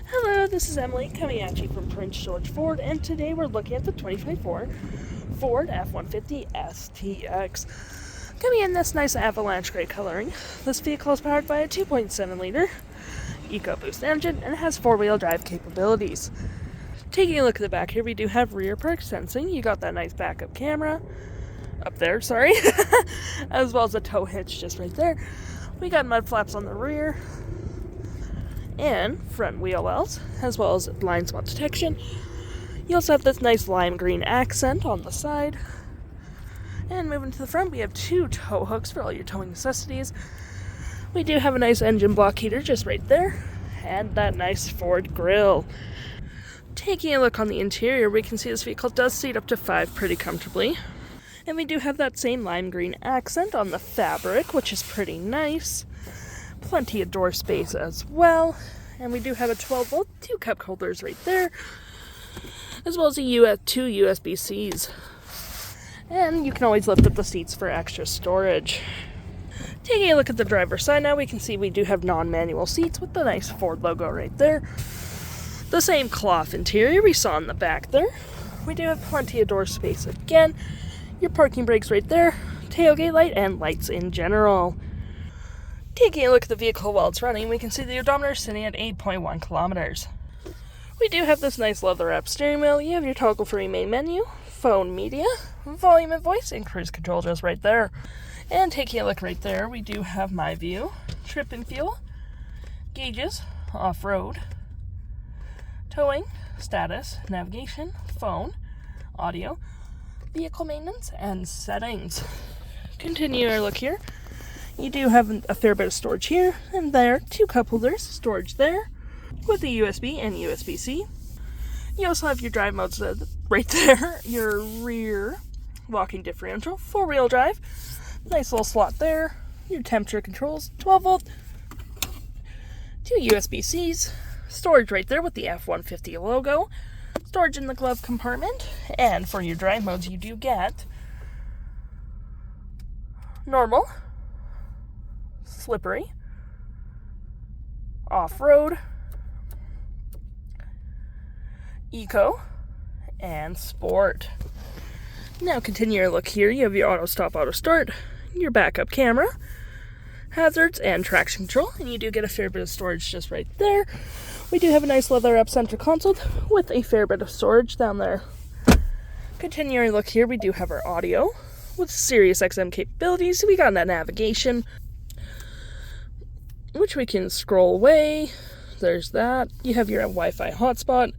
Hello, this is Emily coming at you from Prince George Ford, and today we're looking at the 2024 Ford F-150 STX. Coming in this nice Avalanche gray coloring, this vehicle is powered by a 2.7 liter EcoBoost engine and has 4-wheel drive capabilities. Taking a look at the back here, we do have rear park sensing. You got that nice backup camera up there, sorry, as well as a tow hitch just right there. We got mud flaps on the rear and front wheel wells, as well as blind spot detection. You also have this nice lime green accent on the side. And moving to the front, we have 2 tow hooks for all your towing necessities. We do have a nice engine block heater just right there, and that nice Ford grille. Taking a look on the interior, we can see this vehicle does seat up to 5 pretty comfortably. And we do have that same lime green accent on the fabric, which is pretty nice. Plenty of door space as well. And we do have a 12-volt, 2 cup holders right there, as well as 2 USB-Cs. And you can always lift up the seats for extra storage. Taking a look at the driver's side now, we can see we do have non-manual seats with the nice Ford logo right there. The same cloth interior we saw in the back there. We do have plenty of door space again. Your parking brakes right there, tailgate light, and lights in general. Taking a look at the vehicle while it's running, we can see the odometer is sitting at 8.1 kilometers. We do have this nice leather-wrapped steering wheel. You have your toggle-free main menu, phone media, volume and voice, and cruise control just right there. And taking a look right there, we do have my view, trip and fuel, gauges, off-road, towing, status, navigation, phone, audio, vehicle maintenance, and settings. Continue our look here. You do have a fair bit of storage here and there, 2 cup holders, storage there, with a USB and USB-C. You also have your drive modes right there, your rear locking differential, 4-wheel drive, nice little slot there, your temperature controls, 12-volt, 2 USB-Cs, storage right there with the F-150 logo, storage in the glove compartment, and for your drive modes you do get normal, slippery, off-road, eco, and sport. Now continue your look here. You have your auto stop, auto start, your backup camera, hazards, and traction control, and you do get a fair bit of storage just right there. We do have a nice leather-wrapped center console with a fair bit of storage down there. Continuing look here, we do have our audio with Sirius XM capabilities. We got that navigation, which we can scroll away. There's that. You have your Wi-Fi hotspot,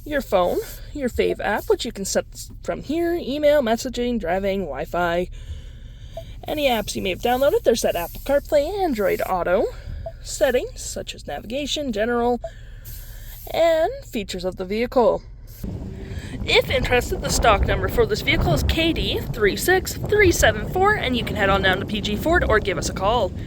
your phone, your Fave app, which you can set from here, email, messaging, driving, Wi-Fi, any apps you may have downloaded. There's that Apple CarPlay, Android Auto, settings such as navigation, general, and features of the vehicle. If interested, the stock number for this vehicle is KD36374, and you can head on down to PG Ford or give us a call.